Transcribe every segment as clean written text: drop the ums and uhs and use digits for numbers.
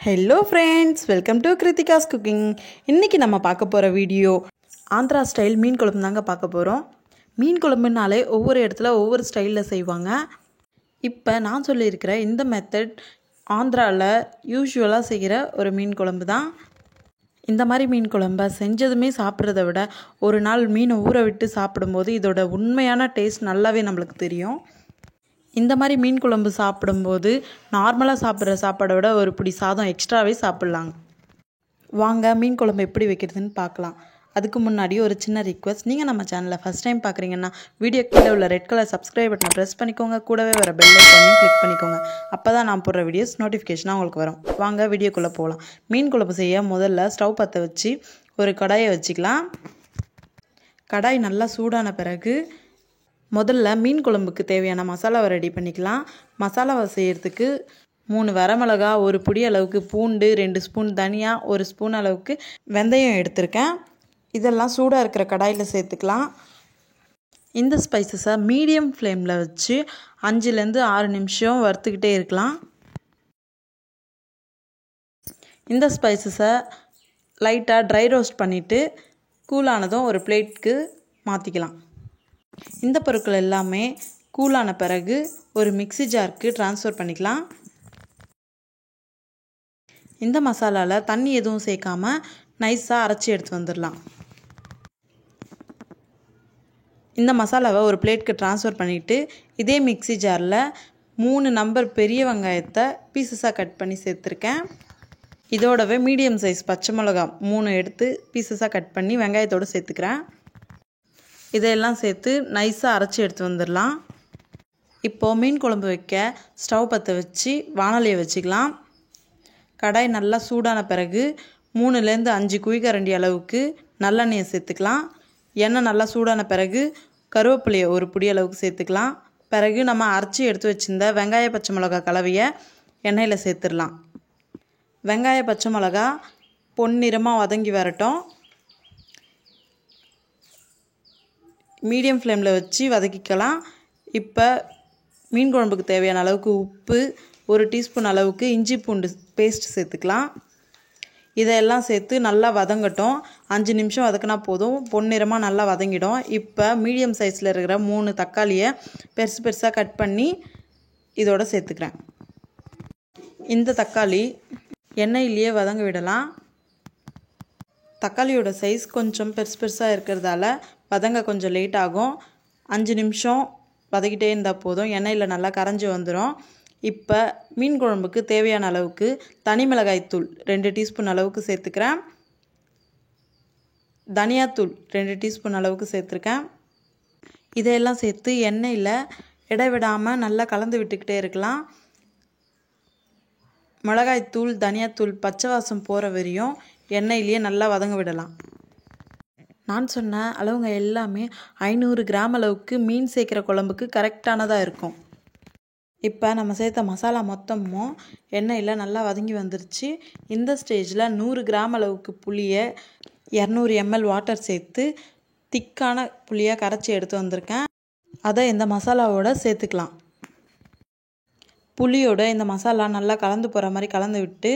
Hello friends, welcome to Kiruthika's cooking. இன்றைக்கி நம்ம பார்க்க போகிற வீடியோ ஆந்திரா ஸ்டைல் மீன் குழம்பு தாங்க பார்க்க போகிறோம். மீன் குழம்புனாலே ஒவ்வொரு இடத்துல ஒவ்வொரு ஸ்டைலில் செய்வாங்க. இப்போ நான் சொல்லியிருக்கிற இந்த மெத்தட் ஆந்திராவில் யூஸ்வலாக செய்கிற ஒரு மீன் குழம்பு தான். இந்த மாதிரி மீன் குழம்பை செஞ்சதுமே சாப்பிட்றத விட ஒரு நாள் மீனை ஊற விட்டு சாப்பிடும்போது இதோட உண்மையான டேஸ்ட் நல்லாவே நம்மளுக்கு தெரியும். இந்த மாதிரி மீன் குழம்பு சாப்பிடும்போது நார்மலாக சாப்பிட்ற சாப்பாடை விட ஒரு பிடி சாதம் எக்ஸ்ட்ராவே சாப்பிட்லாங்க. வாங்க மீன் குழம்பு எப்படி வைக்கிறதுன்னு பார்க்கலாம். அதுக்கு முன்னாடி ஒரு சின்ன ரிக்வெஸ்ட், நீங்கள் நம்ம சேனலில் ஃபஸ்ட் டைம் பார்க்குறீங்கன்னா வீடியோ கீழே உள்ள ரெட் கலர் சப்ஸ்கிரைப் பட்டனை ப்ரெஸ் பண்ணிக்கோங்க. கூடவே வர பெல் ஐக்கானையும் கிளிக் பண்ணிக்கோங்க. அப்போ தான் நான் போடுற வீடியோஸ் நோட்டிஃபிகேஷனாக உங்களுக்கு வரும். வாங்க வீடியோக்குள்ளே போகலாம். மீன் குழம்பு செய்ய முதல்ல ஸ்டவ் பற்ற வச்சு ஒரு கடாயை வச்சுக்கலாம். கடாய் நல்லா சூடான பிறகு முதல்ல மீன் குழம்புக்கு தேவையான மசாலாவை ரெடி பண்ணிக்கலாம். மசாலாவை செய்கிறதுக்கு 3 வரமிளகா, ஒரு பிடி அளவுக்கு பூண்டு, 2 ஸ்பூன் தனியா, 1 ஸ்பூன் அளவுக்கு வெந்தயம் எடுத்திருக்கேன். இதெல்லாம் சூடாக இருக்கிற கடாயில் சேர்த்துக்கலாம். இந்த ஸ்பைசஸை மீடியம் ஃப்ளேமில் வச்சு 5லேருந்து 6 நிமிஷம் வறுத்துக்கிட்டே இருக்கலாம். இந்த ஸ்பைசஸை லைட்டாக ட்ரை ரோஸ்ட் பண்ணிவிட்டு கூலானதும் ஒரு பிளேட்டுக்கு மாற்றிக்கலாம். இந்த பொருட்கள் எல்லாமே கூலான பிறகு ஒரு மிக்ஸி ஜாருக்கு ட்ரான்ஸ்ஃபர் பண்ணிக்கலாம். இந்த மசாலாவில் தண்ணி எதுவும் சேர்க்காம நைஸாக அரைச்சி எடுத்து வந்துடலாம். இந்த மசாலாவை ஒரு பிளேட்டுக்கு ட்ரான்ஸ்ஃபர் பண்ணிவிட்டு இதே மிக்ஸி ஜாரில் 3 நம்பர் பெரிய வெங்காயத்தை பீசஸாக கட் பண்ணி சேர்த்துருக்கேன். இதோடவே மீடியம் சைஸ் பச்சை மிளகா 3 எடுத்து பீசஸாக கட் பண்ணி வெங்காயத்தோடு சேர்த்துக்கிறேன். இதையெல்லாம் சேர்த்து நைஸாக அரைச்சி எடுத்து வந்துடலாம். இப்போது மீன் குழம்பு வைக்க ஸ்டவ் பற்ற வச்சு வாணலியை வச்சுக்கலாம். கடாய் நல்லா சூடான பிறகு 3லேருந்து 5 குழிக்கரண்டி அளவுக்கு நல்லெண்ணெயை சேர்த்துக்கலாம். எண்ணெய் நல்லா சூடான பிறகு கருவேப்பிலையை ஒரு பிடி அளவுக்கு சேர்த்துக்கலாம். பிறகு நம்ம அரைச்சி எடுத்து வச்சுருந்த வெங்காய பச்சை மிளகா கலவையை எண்ணெயில் சேர்த்துடலாம். வெங்காய பச்சை மிளகா பொன்னிறமாக வதங்கி வரட்டும். மீடியம் ஃப்ளேமில் வச்சு வதக்கிக்கலாம். இப்போ மீன் குழம்புக்கு தேவையான அளவுக்கு உப்பு, 1 டீஸ்பூன் அளவுக்கு இஞ்சி பூண்டு பேஸ்ட் சேர்த்துக்கலாம். இதையெல்லாம் சேர்த்து நல்லா வதங்கட்டும். 5 நிமிஷம் வதக்கினா போதும், பொன்னிறமாக நல்லா வதங்கிடும். இப்போ மீடியம் சைஸில் இருக்கிற 3 தக்காளியை பெருசாக கட் பண்ணி இதோட சேர்த்துக்கிறேன். இந்த தக்காளி எண்ணெயிலேயே வதங்க விடலாம். தக்காளியோட சைஸ் கொஞ்சம் பெருசாக இருக்கிறதால வதங்க கொஞ்சம் லேட் ஆகும். 5 நிமிஷம் வதக்கிட்டே இருந்தால் போதும், எண்ணெயில் நல்லா கரைஞ்சி வந்துடும். இப்போ மீன் குழம்புக்கு தேவையான அளவுக்கு தனி மிளகாய்த்தூள் 2 டீஸ்பூன் அளவுக்கு சேர்த்துக்கிறேன். தனியாத்தூள் 2 டீஸ்பூன் அளவுக்கு சேர்த்துருக்கேன். இதையெல்லாம் சேர்த்து எண்ணெயில் இடைவிடாமல் நல்லா கலந்து விட்டுக்கிட்டே இருக்கலாம். மிளகாய்த்தூள், தனியாத்தூள் பச்சை வாசம் போகிற வரையும் எண்ணெயிலேயே நல்லா வதங்க விடலாம். நான் சொன்ன அளவுங்க எல்லாமே 500 கிராம் அளவுக்கு மீன் சேர்க்குற குழம்புக்கு கரெக்டானதாக இருக்கும். இப்போ நம்ம சேர்த்த மசாலா மொத்தமும் எண்ணெயில் நல்லா வதங்கி வந்துருச்சு. இந்த ஸ்டேஜில் 100 கிராம் அளவுக்கு புளியை 200 ml வாட்டர் சேர்த்து திக்கான புளியை கரைச்சி எடுத்து வந்திருக்கேன். அதை இந்த மசாலாவோட சேர்த்துக்கலாம். புளியோட இந்த மசாலா நல்லா கலந்து போகிற மாதிரி கலந்து விட்டு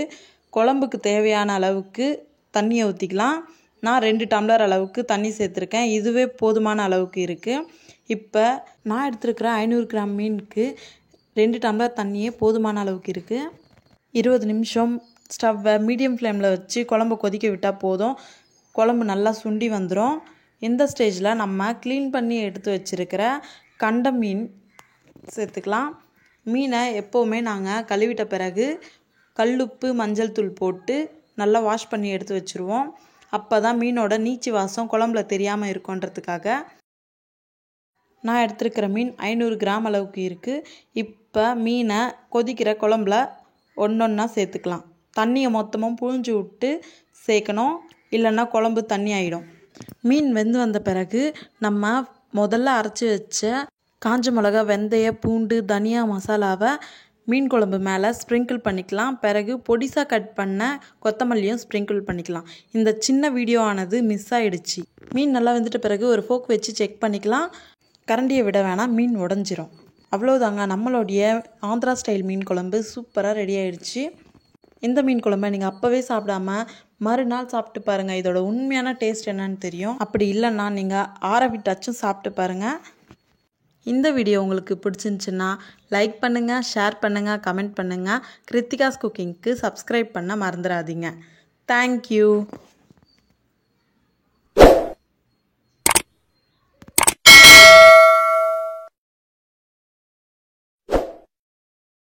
குழம்புக்கு தேவையான அளவுக்கு தண்ணியை ஊற்றிக்கலாம். நான் 2 டம்ளர் அளவுக்கு தண்ணி சேர்த்துருக்கேன். இதுவே போதுமான அளவுக்கு இருக்குது. இப்போ நான் எடுத்துருக்கிற 500 கிராம் மீனுக்கு 2 டம்ளர் தண்ணியே போதுமான அளவுக்கு இருக்குது. 20 நிமிஷம் ஸ்டவ்வை மீடியம் ஃப்ளேமில் வச்சு குழம்பு கொதிக்க விட்டால் போதும். குழம்பு நல்லா சுண்டி வந்துடும். இந்த ஸ்டேஜில் நம்ம க்ளீன் பண்ணி எடுத்து வச்சுருக்கிற கண்ட மீன் சேர்த்துக்கலாம். மீனை எப்போவுமே நாங்கள் கழுவிட்ட பிறகு கல்லுப்பு, மஞ்சள் தூள் போட்டு நல்லா வாஷ் பண்ணி எடுத்து வச்சுருவோம். அப்போ தான் மீனோட நீச்சி வாசம் குழம்புல தெரியாமல் இருக்குன்றதுக்காக. நான் எடுத்துருக்கிற மீன் 500 கிராம் அளவுக்கு இருக்குது. இப்போ மீனை கொதிக்கிற குழம்புல ஒன்றொன்னா சேர்த்துக்கலாம். தண்ணியை மொத்தமும் புழிஞ்சு விட்டு சேர்க்கணும், இல்லைன்னா குழம்பு தண்ணி ஆகிடும். மீன் வெந்து வந்த பிறகு நம்ம முதல்ல அரைச்சி வச்ச காஞ்ச மிளகா, வெந்தய, பூண்டு, தனியா மசாலாவை மீன் குழம்பு மேலே ஸ்ப்ரிங்கிள் பண்ணிக்கலாம். பிறகு பொடிசாக கட் பண்ண கொத்தமல்லியும் ஸ்ப்ரிங்கிள் பண்ணிக்கலாம். இந்த சின்ன வீடியோ ஆனது மிஸ் ஆகிடுச்சு. மீன் நல்லா வெந்துட்ட பிறகு ஒரு ஃபோக் வச்சு செக் பண்ணிக்கலாம். கரண்டியை விட வேணாம், மீன் உடஞ்சிரும். அவ்வளோதாங்க, நம்மளுடைய ஆந்திரா ஸ்டைல் மீன் குழம்பு சூப்பராக ரெடி ஆகிடுச்சு. இந்த மீன் குழம்பை நீங்கள் அப்போவே சாப்பிடாம மறுநாள் சாப்பிட்டு பாருங்கள். இதோட உண்மையான டேஸ்ட் என்னன்னு தெரியும். அப்படி இல்லைன்னா நீங்கள் ஆற விட்டாச்சும் சாப்பிட்டு பாருங்கள். இந்த வீடியோ உங்களுக்கு பிடிச்சிருந்துச்சுன்னா லைக் பண்ணுங்கள், ஷேர் பண்ணுங்கள், கமெண்ட் பண்ணுங்கள். கிருத்திகாஸ் குக்கிங்க்கு சப்ஸ்கிரைப் பண்ண மறந்துடாதீங்க. தேங்க்யூ.